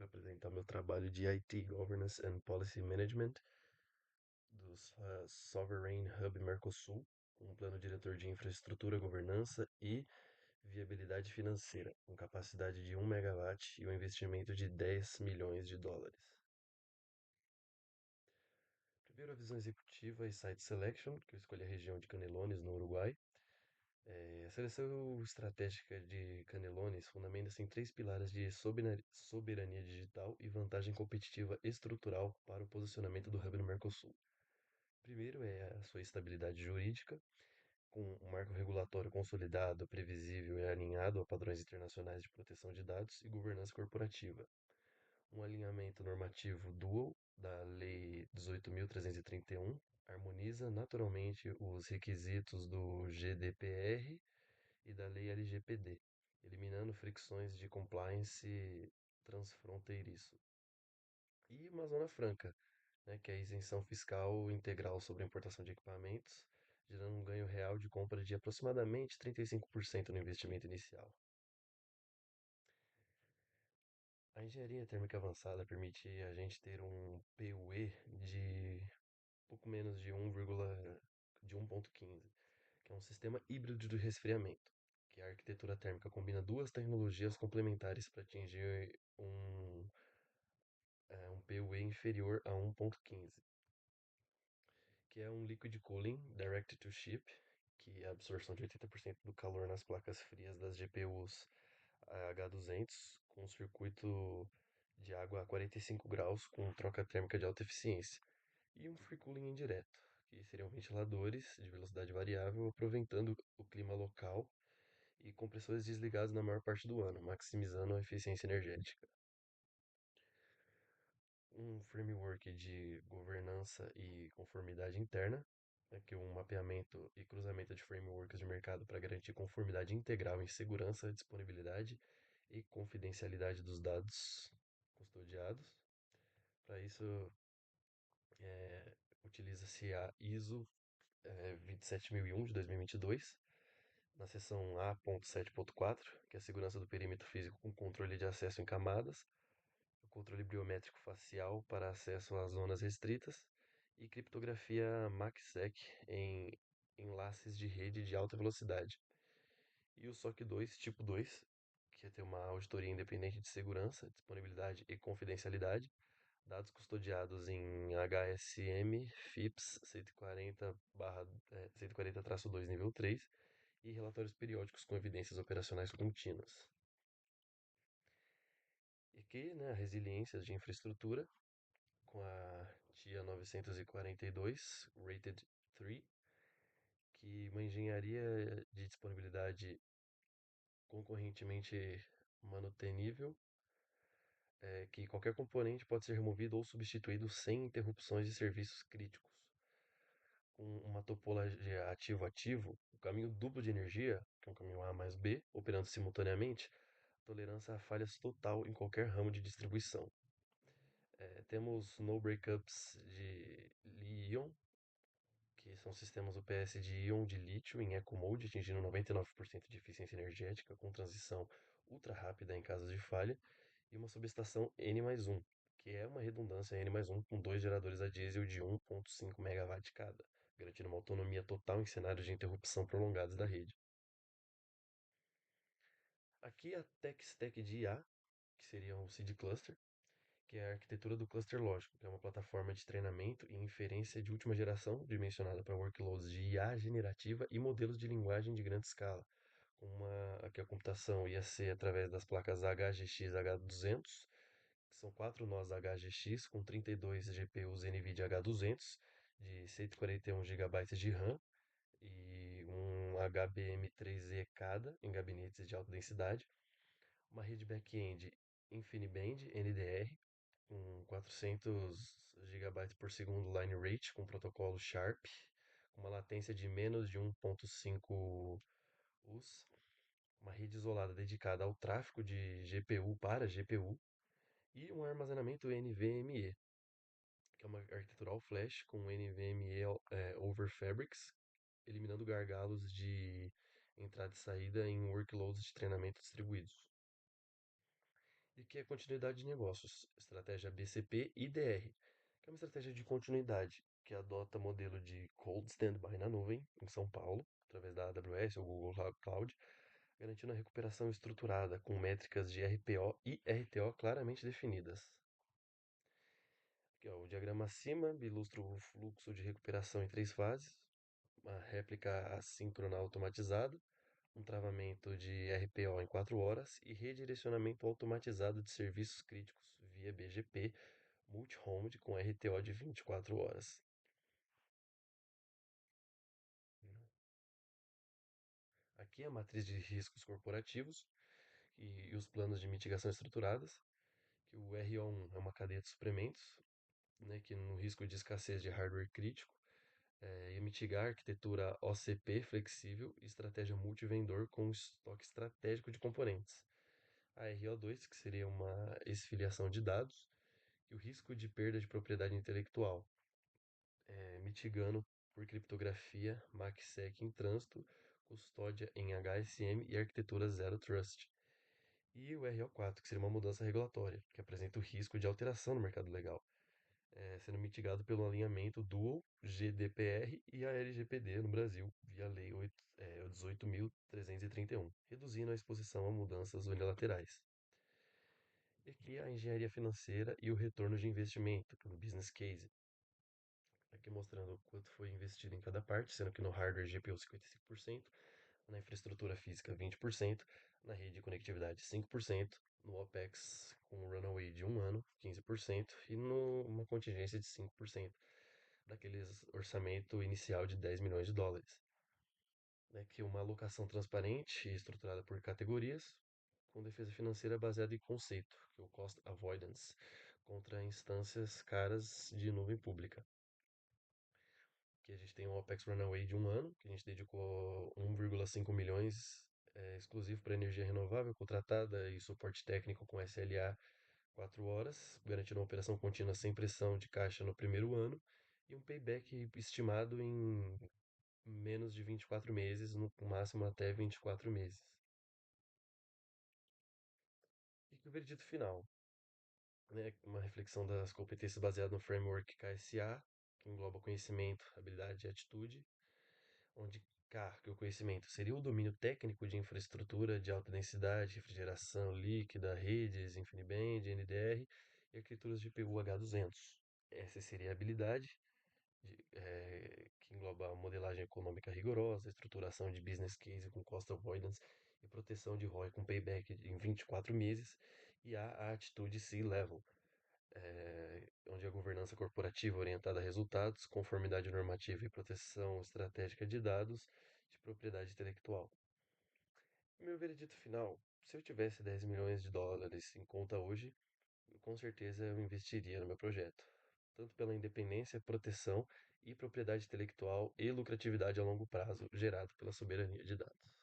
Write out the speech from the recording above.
Vou apresentar meu trabalho de IT Governance and Policy Management dos Sovereign Hub Mercosul, com um plano diretor de infraestrutura, governança e viabilidade financeira, com capacidade de 1 megawatt e um investimento de 10 milhões de dólares. Primeiro, a visão executiva e site selection, que eu escolhi a região de Canelones, no Uruguai. A seleção estratégica de Canelones fundamenta-se em três pilares de soberania digital e vantagem competitiva estrutural para o posicionamento do hub no Mercosul. Primeiro é a sua estabilidade jurídica, com um marco regulatório consolidado, previsível e alinhado a padrões internacionais de proteção de dados e governança corporativa. Um alinhamento normativo dual da Lei 18.331 harmoniza naturalmente os requisitos do GDPR e da Lei LGPD, eliminando fricções de compliance transfronteiriço. E uma zona franca, né, que é a isenção fiscal integral sobre a importação de equipamentos, gerando um ganho real de compra de aproximadamente 35% no investimento inicial. A engenharia térmica avançada permite a gente ter um PUE de pouco menos de 1,15, que é um sistema híbrido de resfriamento, que a arquitetura térmica combina duas tecnologias complementares para atingir um PUE inferior a 1,15, que é um liquid cooling direct to chip, que é a absorção de 80% do calor nas placas frias das GPUs H200, com um circuito de água a 45 graus com troca térmica de alta eficiência, e um free cooling indireto, que seriam ventiladores de velocidade variável aproveitando o clima local e compressores desligados na maior parte do ano, maximizando a eficiência energética. Um framework de governança e conformidade interna, né, que é um mapeamento e cruzamento de frameworks de mercado para garantir conformidade integral em segurança, disponibilidade e confidencialidade dos dados custodiados. Para isso, utiliza-se a ISO 27001 de 2022, na seção A.7.4, que é a segurança do perímetro físico com controle de acesso em camadas, o controle biométrico facial para acesso às zonas restritas e criptografia MACsec em enlaces de rede de alta velocidade. E o SOC 2 tipo 2, que é ter uma auditoria independente de segurança, disponibilidade e confidencialidade, dados custodiados em HSM FIPS 140/140-2 nível 3 e relatórios periódicos com evidências operacionais contínuas. E que, né, a resiliência de infraestrutura com a TIA 942 Rated 3, que uma engenharia de disponibilidade concorrentemente manutenível, que qualquer componente pode ser removido ou substituído sem interrupções de serviços críticos. Com uma topologia ativo-ativo, o caminho duplo de energia, que é um caminho A mais B, operando simultaneamente, tolerância a falhas total em qualquer ramo de distribuição. Temos no breakups de Li-ion, que são sistemas UPS de íon de lítio em Eco Mode, atingindo 99% de eficiência energética com transição ultra rápida em casos de falha, e uma subestação N+1, que é uma redundância N+1 com dois geradores a diesel de 1,5 MW cada, garantindo uma autonomia total em cenários de interrupção prolongados da rede. Aqui a Tech Stack de IA, que seria o Seed Cluster, que é a arquitetura do cluster lógico, que é uma plataforma de treinamento e inferência de última geração, dimensionada para workloads de IA generativa e modelos de linguagem de grande escala. Aqui a computação ia ser através das placas HGX H200, que são 4 nós HGX com 32 GPUs NVIDIA H200 de 141 GB de RAM e um HBM3E cada em gabinetes de alta densidade, uma rede back-end InfiniBand NDR com 400 GB por segundo line rate com protocolo Sharp, com uma latência de menos de 1.5 US, uma rede isolada dedicada ao tráfego de GPU para GPU e um armazenamento NVMe, que é uma arquitetura all flash com NVMe over Fabrics, eliminando gargalos de entrada e saída em workloads de treinamento distribuídos. e que é continuidade de negócios, estratégia BCP e DR, que é uma estratégia de continuidade que adota modelo de cold standby na nuvem, em São Paulo, através da AWS ou Google Cloud, garantindo a recuperação estruturada com métricas de RPO e RTO claramente definidas. Aqui, ó, o diagrama acima ilustra o fluxo de recuperação em três fases, uma réplica assíncrona automatizada, um travamento de RPO em 4 horas e redirecionamento automatizado de serviços críticos via BGP multi-homed com RTO de 24 horas. Aqui é a matriz de riscos corporativos e os planos de mitigação estruturadas, que o RO1 é uma cadeia de suprimentos, né, que no risco de escassez de hardware crítico, e mitigar a arquitetura OCP flexível e estratégia multivendor com estoque estratégico de componentes. A RO2, que seria uma exfiliação de dados, e o risco de perda de propriedade intelectual, mitigando por criptografia, MACsec em trânsito, custódia em HSM e arquitetura Zero Trust. E o RO4, que seria uma mudança regulatória, que apresenta o risco de alteração no mercado legal, sendo mitigado pelo alinhamento Dual, GDPR e a LGPD no Brasil, via Lei 18.331, reduzindo a exposição a mudanças unilaterais. E aqui a engenharia financeira e o retorno de investimento, no business case. Aqui mostrando quanto foi investido em cada parte, sendo que no hardware GPU 55%, na infraestrutura física 20%, na rede de conectividade 5%, no OPEX com um runaway de um ano 15% e numa contingência de 5% daqueles orçamento inicial de 10 milhões de dólares. Né, que uma alocação transparente e estruturada por categorias, com defesa financeira baseada em conceito, que é o cost avoidance, contra instâncias caras de nuvem pública. Que a gente tem um OPEX Runaway de um ano, que a gente dedicou 1,5 milhões exclusivo para energia renovável, contratada e suporte técnico com SLA 4 horas, garantindo uma operação contínua sem pressão de caixa no primeiro ano e um payback estimado em menos de 24 meses, no máximo até 24 meses. E o veredito final, né, uma reflexão das competências baseada no framework KSA, que engloba conhecimento, habilidade e atitude, onde K, que o conhecimento seria o domínio técnico de infraestrutura de alta densidade, refrigeração líquida, redes, InfiniBand, NDR e arquiteturas de PU H200. Essa seria a habilidade, que engloba a modelagem econômica rigorosa, estruturação de business case com cost avoidance e proteção de ROI com payback em 24 meses, e a atitude C-level, onde a governança corporativa orientada a resultados, conformidade normativa e proteção estratégica de dados de propriedade intelectual. Meu veredito final: se eu tivesse 10 milhões de dólares em conta hoje, com certeza eu investiria no meu projeto, tanto pela independência, proteção e propriedade intelectual e lucratividade a longo prazo gerado pela soberania de dados.